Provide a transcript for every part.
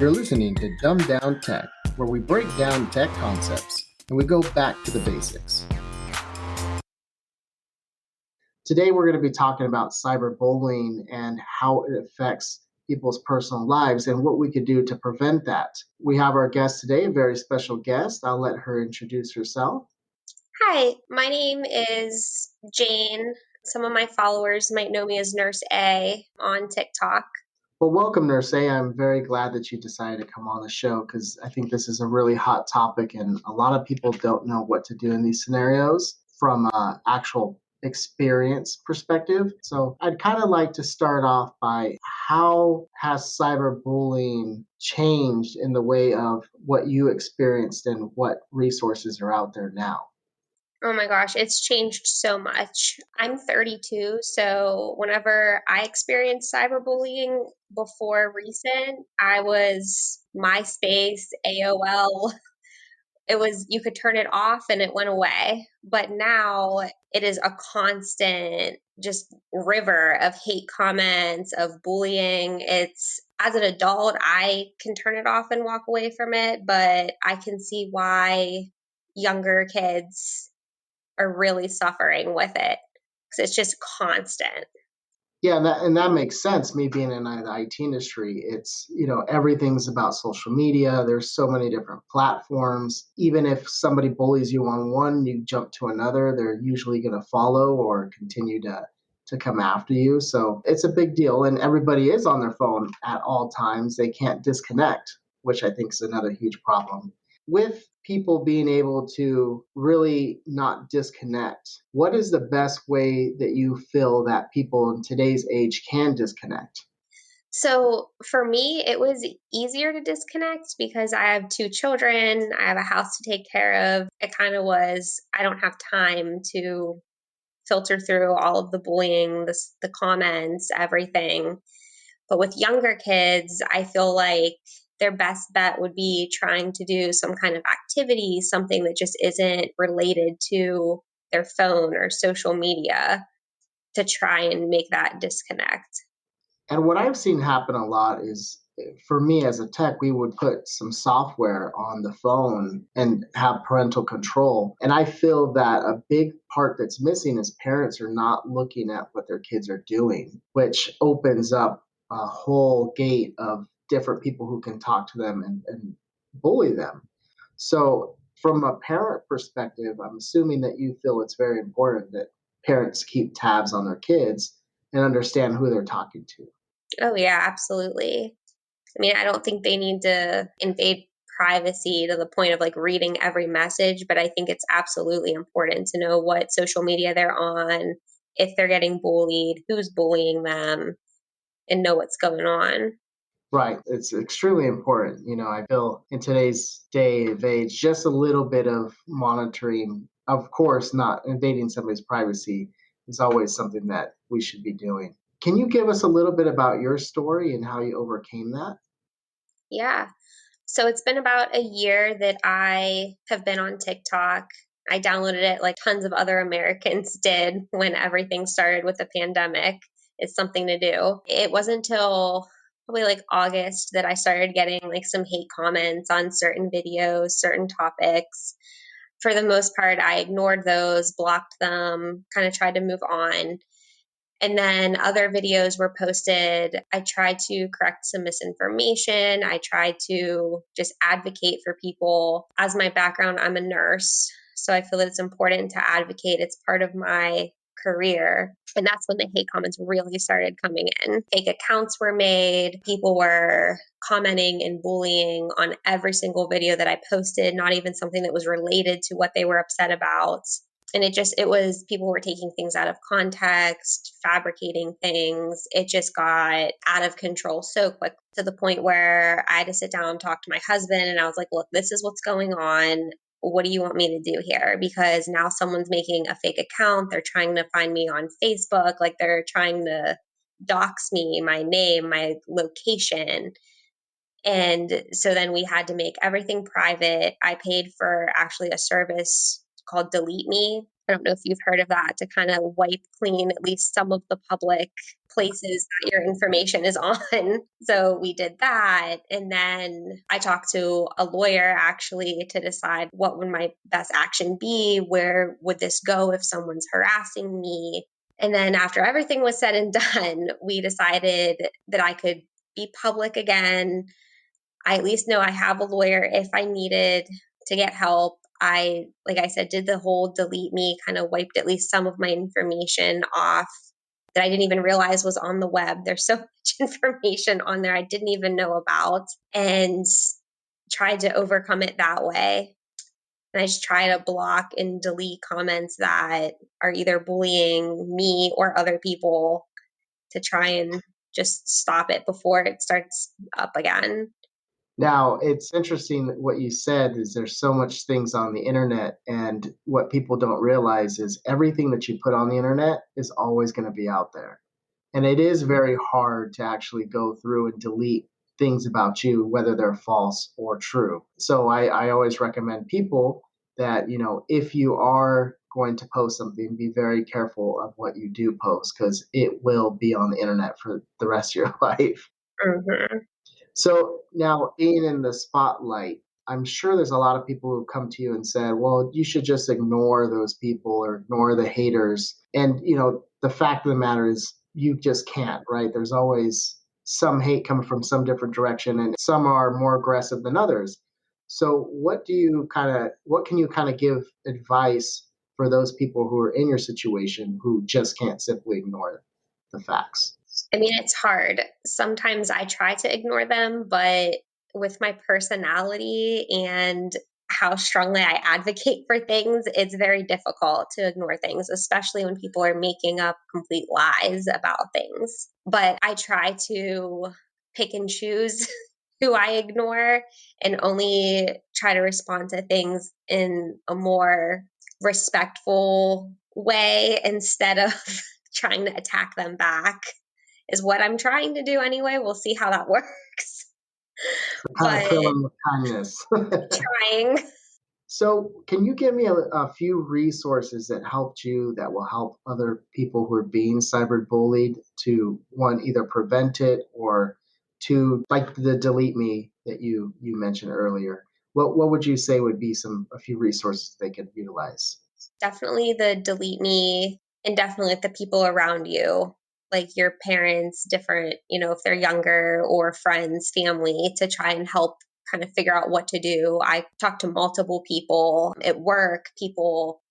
You're listening to Dumb Down Tech, where we break down tech concepts and we go back to the basics. Today, we're going to be talking about cyberbullying and how it affects people's personal lives and what we could do to prevent that. We have our guest today, a very special guest. I'll let her introduce herself. Hi, my name is Jane. Some of my followers might know me as Nurse A on TikTok. Well, welcome, Nurse A. I'm very glad that you decided to come on the show because I think this is a really hot topic and a lot of people don't know what to do in these scenarios from an actual experience perspective. So I'd kind of like to start off by how has cyberbullying changed in the way of what you experienced and what resources are out there now? Oh my gosh, it's changed so much. I'm 32, so whenever I experienced cyberbullying before recent, I was MySpace, AOL. It was, you could turn it off and it went away. But now it is a constant just river of hate comments, of bullying. It's, as an adult, I can turn it off and walk away from it, but I can see why younger kids are really suffering with it because it's just constant. Yeah, and that makes sense. Me being in the IT industry, it's, everything's about social media. There's so many different platforms. Even if somebody bullies you on one, you jump to another, they're usually going to follow or continue to come after you. So it's a big deal, and everybody is on their phone at all times. They can't disconnect, which I think is another huge problem. With people being able to really not disconnect, what is the best way that you feel that people in today's age can disconnect? So for me, it was easier to disconnect because I have two children, I have a house to take care of. It kind of was, I don't have time to filter through all of the bullying, the comments, everything. But with younger kids, I feel like their best bet would be trying to do some kind of activity, something that just isn't related to their phone or social media to try and make that disconnect. And what I've seen happen a lot is, for me as a tech, we would put some software on the phone and have parental control. And I feel that a big part that's missing is parents are not looking at what their kids are doing, which opens up a whole gate of different people who can talk to them and bully them. So, from a parent perspective, I'm assuming that you feel it's very important that parents keep tabs on their kids and understand who they're talking to. Oh, yeah, absolutely. I mean, I don't think they need to invade privacy to the point of like reading every message, but I think it's absolutely important to know what social media they're on, if they're getting bullied, who's bullying them, and know what's going on. Right. It's extremely important. I feel in today's day of age, just a little bit of monitoring, of course, not invading somebody's privacy, is always something that we should be doing. Can you give us a little bit about your story and how you overcame that? Yeah. So it's been about a year that I have been on TikTok. I downloaded it like tons of other Americans did when everything started with the pandemic. It's something to do. It wasn't until probably like August that I started getting like some hate comments on certain videos, certain topics. For the most part, I ignored those, blocked them, kind of tried to move on. And then other videos were posted. I tried to correct some misinformation. I tried to just advocate for people. As my background, I'm a nurse. So I feel that it's important to advocate. It's part of my career. And that's when the hate comments really started coming in. Fake accounts were made. People were commenting and bullying on every single video that I posted, not even something that was related to what they were upset about. And it was, people were taking things out of context, fabricating things. It just got out of control so quick, to the point where I had to sit down and talk to my husband, and I was like, look, this is what's going on. What do you want me to do here? Because now someone's making a fake account. They're trying to find me on Facebook. Like, they're trying to dox me, my name, my location. And so then we had to make everything private. I paid for actually a service called Delete Me. I don't know if you've heard of that, to kind of wipe clean at least some of the public places that your information is on. So we did that. And then I talked to a lawyer actually to decide what would my best action be? Where would this go if someone's harassing me? And then after everything was said and done, we decided that I could be public again. I at least know I have a lawyer if I needed to get help. I, like I said, did the whole delete me, kind of wiped at least some of my information off that I didn't even realize was on the web. There's so much information on there I didn't even know about, and tried to overcome it that way. And I just try to block and delete comments that are either bullying me or other people to try and just stop it before it starts up again. Now, it's interesting that what you said is there's so much things on the internet, and what people don't realize is everything that you put on the internet is always going to be out there. And it is very hard to actually go through and delete things about you, whether they're false or true. So I always recommend people that, if you are going to post something, be very careful of what you do post because it will be on the internet for the rest of your life. Mhm. So now being in the spotlight, I'm sure there's a lot of people who come to you and said, well, you should just ignore those people or ignore the haters. And, the fact of the matter is you just can't, right? There's always some hate coming from some different direction and some are more aggressive than others. So what can you kind of give advice for those people who are in your situation who just can't simply ignore the facts? I mean, it's hard. Sometimes I try to ignore them, but with my personality and how strongly I advocate for things, it's very difficult to ignore things, especially when people are making up complete lies about things. But I try to pick and choose who I ignore and only try to respond to things in a more respectful way instead of trying to attack them back, is what I'm trying to do anyway. We'll see how that works. Kind of kill But them with kindness. trying. So, can you give me a few resources that helped you that will help other people who are being cyberbullied to one either prevent it or to like the delete me that you mentioned earlier? What would you say would be a few resources they could utilize? Definitely the delete me, and definitely the people around you, like your parents, different, if they're younger, or friends, family, to try and help kind of figure out what to do. I talked to multiple people at work, people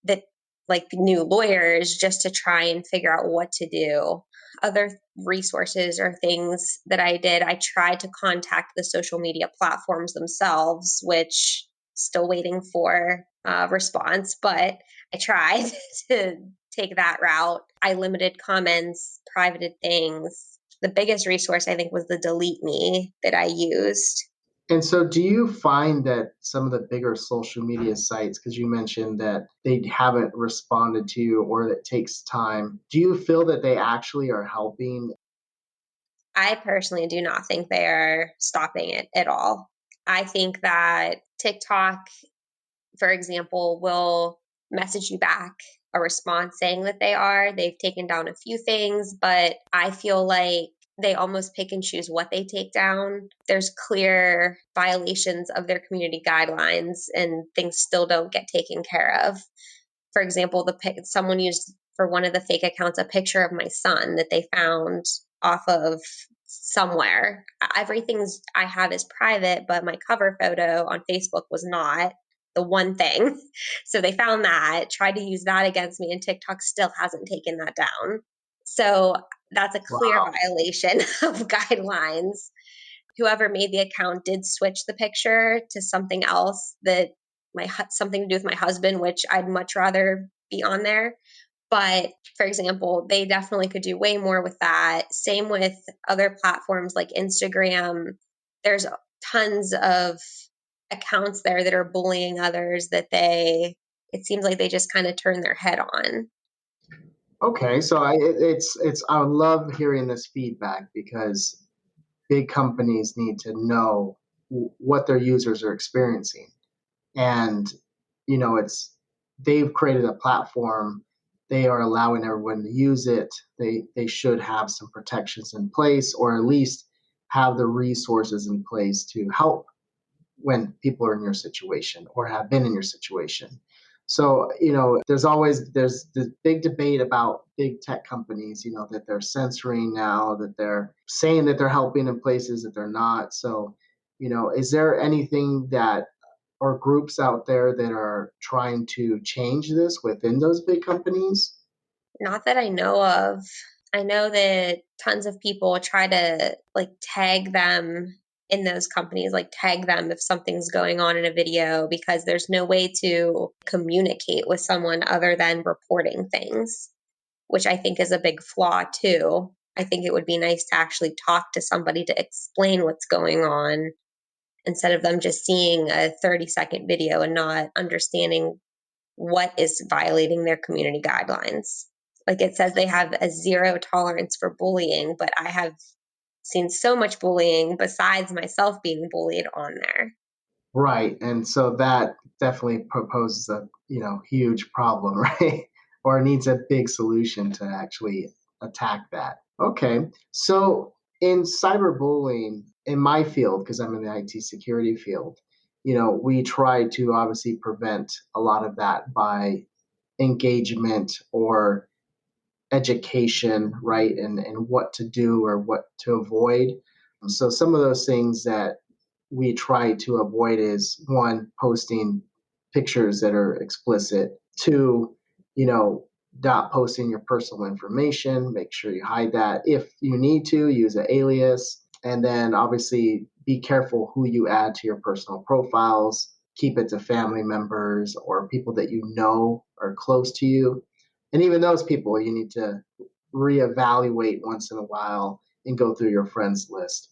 that like new lawyers, just to try and figure out what to do. Other resources or things that I did, I tried to contact the social media platforms themselves, which still waiting for a response, but I tried to take that route. I limited comments, privated things. The biggest resource I think was the delete me that I used. And so, do you find that some of the bigger social media sites, because you mentioned that they haven't responded to you or that takes time, do you feel that they actually are helping? I personally do not think they are stopping it at all. I think that TikTok, for example, will message you back a response saying that they are. They've taken down a few things, but I feel like they almost pick and choose what they take down. There's clear violations of their community guidelines, and things still don't get taken care of. For example, someone used for one of the fake accounts a picture of my son that they found off of somewhere. Everything's I have is private, but my cover photo on Facebook was not the one thing. So they found that, tried to use that against me, and TikTok still hasn't taken that down. So that's a clear Wow. violation of guidelines. Whoever made the account did switch the picture to something else that something to do with my husband, which I'd much rather be on there. But for example, they definitely could do way more with that. Same with other platforms like Instagram. There's tons of accounts there that are bullying others that it seems like they just kind of turn their head on. Okay, so I love hearing this feedback because big companies need to know what their users are experiencing, and it's they've created a platform. They are allowing everyone to use it. They should have some protections in place, or at least have the resources in place to help when people are in your situation or have been in your situation. So, there's this big debate about big tech companies, that they're censoring now, that they're saying that they're helping in places that they're not. So, is there anything that, or groups out there that are trying to change this within those big companies? Not that I know of. I know that tons of people try to like tag them in those companies, like tag them if something's going on in a video, because there's no way to communicate with someone other than reporting things, which I think is a big flaw too. I think it would be nice to actually talk to somebody to explain what's going on instead of them just seeing a 30-second video and not understanding what is violating their community guidelines. Like it says they have a zero tolerance for bullying, but I have seen so much bullying besides myself being bullied on there. Right. And so that definitely proposes a, huge problem, right? Or needs a big solution to actually attack that. Okay. So in cyberbullying, in my field, because I'm in the IT security field, we try to obviously prevent a lot of that by engagement or education, right? And what to do or what to avoid. So some of those things that we try to avoid is, one, posting pictures that are explicit. Two, not posting your personal information. Make sure you hide that. If you need to, use an alias. And then obviously be careful who you add to your personal profiles. Keep it to family members or people that you know are close to you. And even those people you need to reevaluate once in a while and go through your friends list.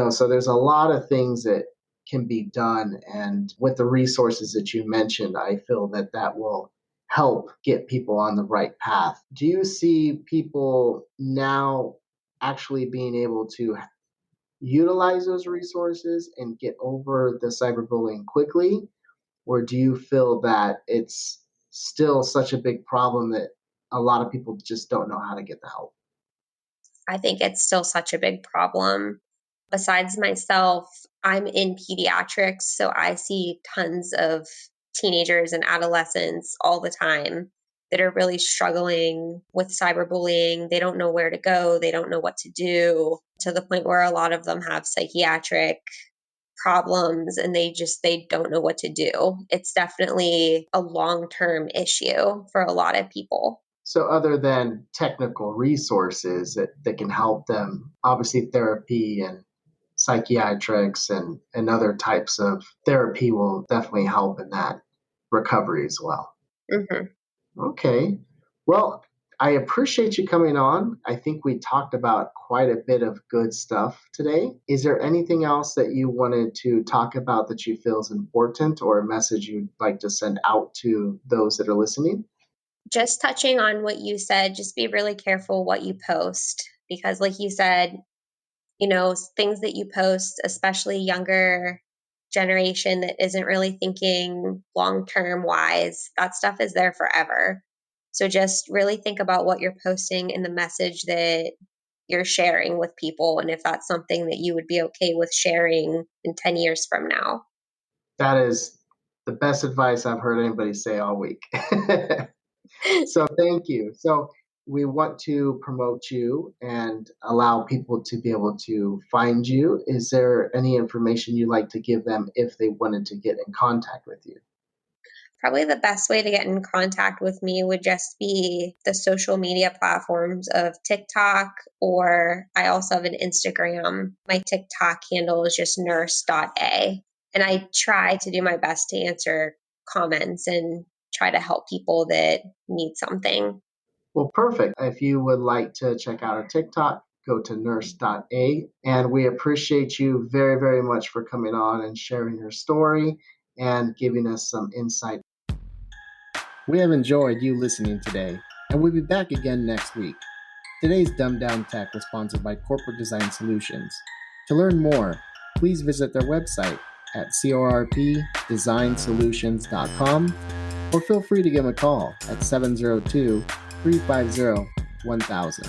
So there's a lot of things that can be done. And with the resources that you mentioned, I feel that that will help get people on the right path. Do you see people now actually being able to utilize those resources and get over the cyberbullying quickly? Or do you feel that it's still such a big problem that a lot of people just don't know how to get the help? I think it's still such a big problem. Besides myself, I'm in pediatrics, so I see tons of teenagers and adolescents all the time that are really struggling with cyberbullying. They don't know where to go, they don't know what to do, to the point where a lot of them have psychiatric problems and they don't know what to do. It's definitely a long-term issue for a lot of people. So other than technical resources that can help them, obviously therapy and psychiatrics and other types of therapy will definitely help in that recovery as well. Mhm. Okay. Well, I appreciate you coming on. I think we talked about quite a bit of good stuff today. Is there anything else that you wanted to talk about that you feel is important, or a message you'd like to send out to those that are listening? Just touching on what you said, just be really careful what you post because, like you said, things that you post, especially younger generation that isn't really thinking long term wise, that stuff is there forever. So just really think about what you're posting and the message that you're sharing with people, and if that's something that you would be okay with sharing in 10 years from now. That is the best advice I've heard anybody say all week. So thank you. So we want to promote you and allow people to be able to find you. Is there any information you'd like to give them if they wanted to get in contact with you? Probably the best way to get in contact with me would just be the social media platforms of TikTok, or I also have an Instagram. My TikTok handle is just nurse.a. And I try to do my best to answer comments and try to help people that need something. Well, perfect. If you would like to check out our TikTok, go to nurse.a. And we appreciate you very, very much for coming on and sharing your story and giving us some insight. We have enjoyed you listening today, and we'll be back again next week. Today's Dumbed Down Tech was sponsored by Corporate Design Solutions. To learn more, please visit their website at corpdesignsolutions.com or feel free to give him a call at 702 350 1000.